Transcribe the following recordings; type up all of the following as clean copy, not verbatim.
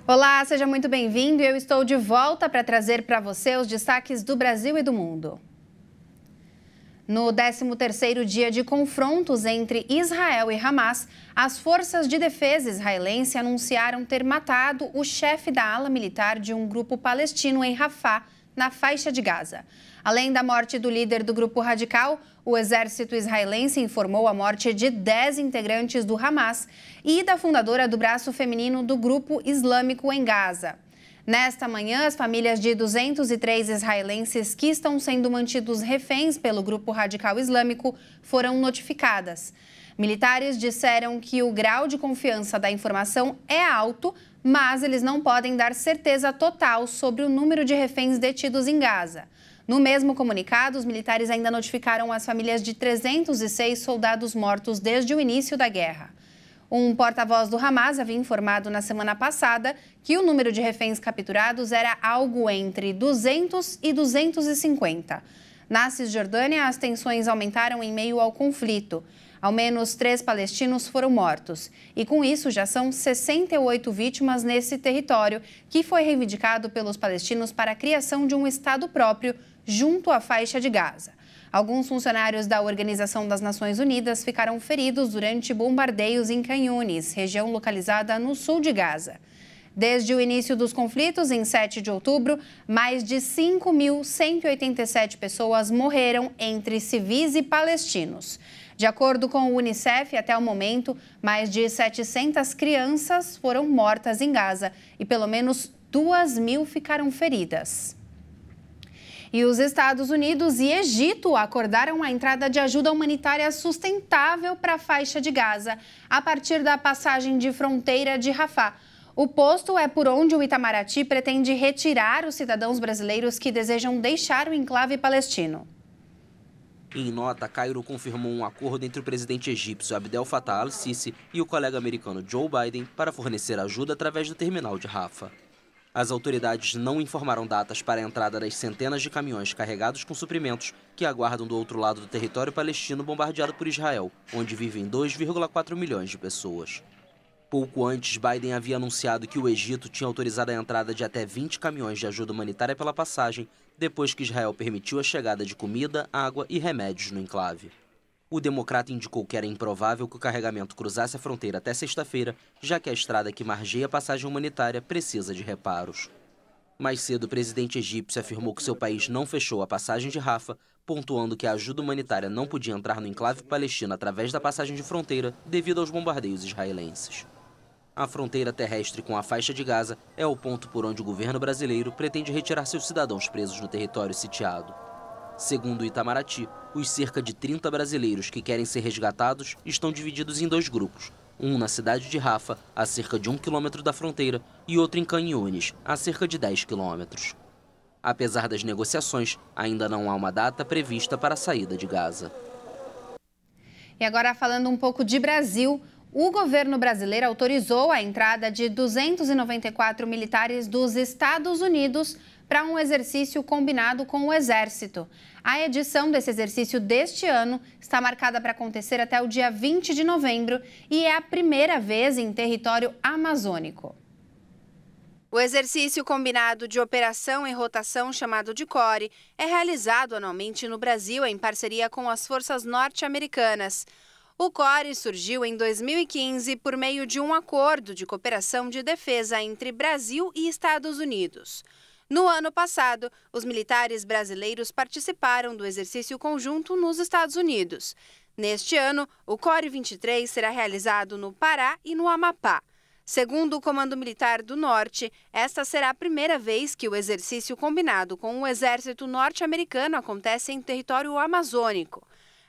Olá, seja muito bem-vindo. Eu estou de volta para trazer para você os destaques do Brasil e do mundo. No 13º dia de confrontos entre Israel e Hamas, as forças de defesa israelense anunciaram ter matado o chefe da ala militar de um grupo palestino em Rafah, na faixa de Gaza. Além da morte do líder do grupo radical, o exército israelense informou a morte de 10 integrantes do Hamas e da fundadora do braço feminino do grupo islâmico em Gaza. Nesta manhã, as famílias de 203 israelenses que estão sendo mantidos reféns pelo grupo radical islâmico foram notificadas. Militares disseram que o grau de confiança da informação é alto, mas eles não podem dar certeza total sobre o número de reféns detidos em Gaza. No mesmo comunicado, os militares ainda notificaram as famílias de 306 soldados mortos desde o início da guerra. Um porta-voz do Hamas havia informado na semana passada que o número de reféns capturados era algo entre 200 e 250. Na Cisjordânia, as tensões aumentaram em meio ao conflito. Ao menos 3 palestinos foram mortos. E com isso já são 68 vítimas nesse território, que foi reivindicado pelos palestinos para a criação de um Estado próprio junto à faixa de Gaza. Alguns funcionários da Organização das Nações Unidas ficaram feridos durante bombardeios em Khan Yunis, região localizada no sul de Gaza. Desde o início dos conflitos, em 7 de outubro, mais de 5.187 pessoas morreram entre civis e palestinos. De acordo com o Unicef, até o momento, mais de 700 crianças foram mortas em Gaza e pelo menos 2.000 ficaram feridas. E os Estados Unidos e Egito acordaram a entrada de ajuda humanitária sustentável para a faixa de Gaza, a partir da passagem de fronteira de Rafah. O posto é por onde o Itamaraty pretende retirar os cidadãos brasileiros que desejam deixar o enclave palestino. Em nota, Cairo confirmou um acordo entre o presidente egípcio Abdel Fattah al-Sisi e o colega americano Joe Biden para fornecer ajuda através do terminal de Rafah. As autoridades não informaram datas para a entrada das centenas de caminhões carregados com suprimentos que aguardam do outro lado do território palestino bombardeado por Israel, onde vivem 2,4 milhões de pessoas. Pouco antes, Biden havia anunciado que o Egito tinha autorizado a entrada de até 20 caminhões de ajuda humanitária pela passagem, depois que Israel permitiu a chegada de comida, água e remédios no enclave. O democrata indicou que era improvável que o carregamento cruzasse a fronteira até sexta-feira, já que a estrada que margeia a passagem humanitária precisa de reparos. Mais cedo, o presidente egípcio afirmou que seu país não fechou a passagem de Rafah, pontuando que a ajuda humanitária não podia entrar no enclave palestino através da passagem de fronteira devido aos bombardeios israelenses. A fronteira terrestre com a faixa de Gaza é o ponto por onde o governo brasileiro pretende retirar seus cidadãos presos no território sitiado. Segundo o Itamaraty, os cerca de 30 brasileiros que querem ser resgatados estão divididos em 2 grupos, um na cidade de Rafah, a cerca de 1 quilômetro da fronteira, e outro em Khan Yunis, a cerca de 10 quilômetros. Apesar das negociações, ainda não há uma data prevista para a saída de Gaza. E agora, falando um pouco de Brasil, o governo brasileiro autorizou a entrada de 294 militares dos Estados Unidos para um exercício combinado com o Exército. A edição desse exercício deste ano está marcada para acontecer até o dia 20 de novembro e é a primeira vez em território amazônico. O exercício combinado de operação e rotação, chamado de CORE, é realizado anualmente no Brasil em parceria com as forças norte-americanas. O CORE surgiu em 2015 por meio de um acordo de cooperação de defesa entre Brasil e Estados Unidos. No ano passado, os militares brasileiros participaram do exercício conjunto nos Estados Unidos. Neste ano, o CORE 23 será realizado no Pará e no Amapá. Segundo o Comando Militar do Norte, esta será a primeira vez que o exercício combinado com o Exército norte-americano acontece em território amazônico.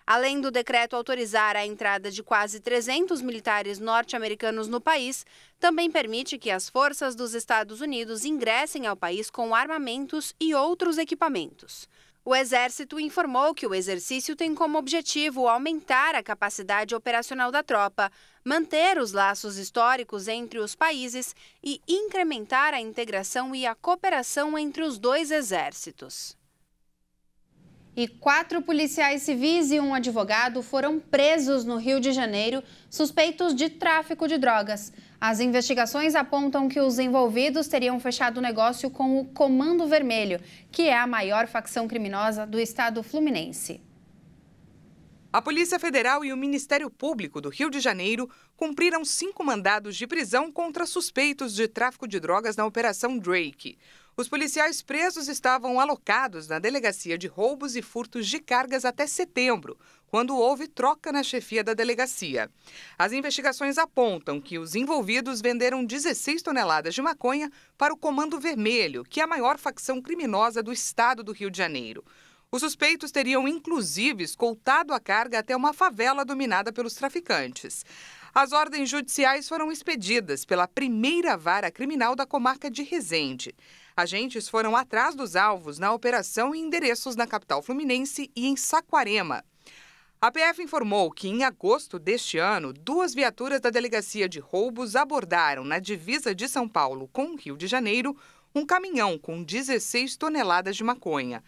Além do decreto autorizar a entrada de quase 300 militares norte-americanos no país, também permite que as forças dos Estados Unidos ingressem ao país com armamentos e outros equipamentos. O Exército informou que o exercício tem como objetivo aumentar a capacidade operacional da tropa, manter os laços históricos entre os países e incrementar a integração e a cooperação entre os 2 exércitos. E 4 policiais civis e um advogado foram presos no Rio de Janeiro, suspeitos de tráfico de drogas. As investigações apontam que os envolvidos teriam fechado o negócio com o Comando Vermelho, que é a maior facção criminosa do estado fluminense. A Polícia Federal e o Ministério Público do Rio de Janeiro cumpriram 5 mandados de prisão contra suspeitos de tráfico de drogas na Operação Drake. Os policiais presos estavam alocados na Delegacia de Roubos e Furtos de Cargas até setembro, quando houve troca na chefia da delegacia. As investigações apontam que os envolvidos venderam 16 toneladas de maconha para o Comando Vermelho, que é a maior facção criminosa do estado do Rio de Janeiro. Os suspeitos teriam, inclusive, escoltado a carga até uma favela dominada pelos traficantes. As ordens judiciais foram expedidas pela primeira vara criminal da comarca de Resende. Agentes foram atrás dos alvos na operação em endereços na capital fluminense e em Saquarema. A PF informou que, em agosto deste ano, 2 viaturas da Delegacia de Roubos abordaram, na divisa de São Paulo com o Rio de Janeiro, um caminhão com 16 toneladas de maconha.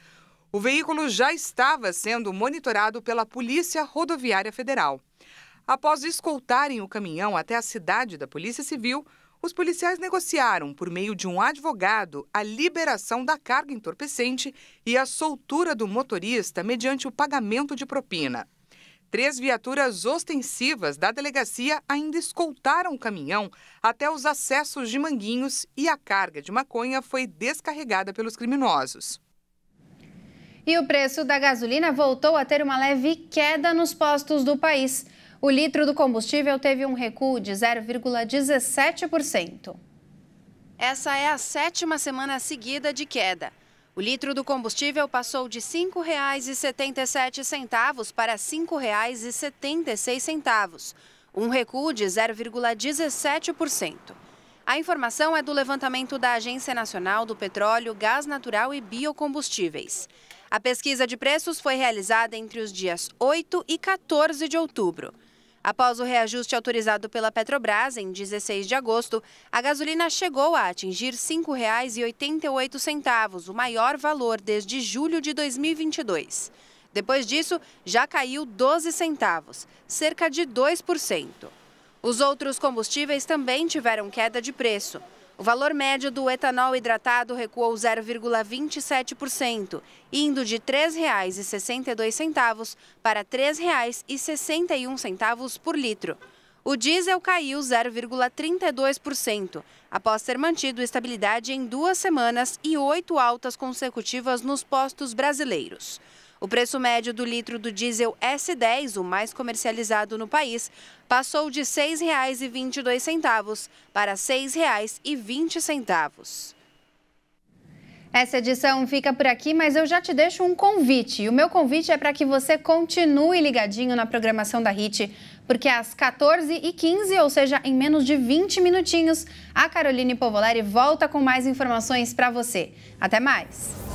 O veículo já estava sendo monitorado pela Polícia Rodoviária Federal. Após escoltarem o caminhão até a cidade da Polícia Civil, os policiais negociaram, por meio de um advogado, a liberação da carga entorpecente e a soltura do motorista mediante o pagamento de propina. 3 viaturas ostensivas da delegacia ainda escoltaram o caminhão até os acessos de Manguinhos e a carga de maconha foi descarregada pelos criminosos. E o preço da gasolina voltou a ter uma leve queda nos postos do país. O litro do combustível teve um recuo de 0,17%. Essa é a 7ª semana seguida de queda. O litro do combustível passou de R$ 5,77 para R$ 5,76, um recuo de 0,17%. A informação é do levantamento da Agência Nacional do Petróleo, Gás Natural e Biocombustíveis. A pesquisa de preços foi realizada entre os dias 8 e 14 de outubro. Após o reajuste autorizado pela Petrobras, em 16 de agosto, a gasolina chegou a atingir R$ 5,88, o maior valor desde julho de 2022. Depois disso, já caiu 12 centavos, cerca de 2%. Os outros combustíveis também tiveram queda de preço. O valor médio do etanol hidratado recuou 0,27%, indo de R$ 3,62 para R$ 3,61 por litro. O diesel caiu 0,32%, após ter mantido estabilidade em 2 semanas e 8 altas consecutivas nos postos brasileiros. O preço médio do litro do diesel S10, o mais comercializado no país, passou de R$ 6,22 para R$ 6,20. Essa edição fica por aqui, mas eu já te deixo um convite. E o meu convite é para que você continue ligadinho na programação da HIT, porque às 14h15, ou seja, em menos de 20 minutinhos, a Caroline Povoleri volta com mais informações para você. Até mais!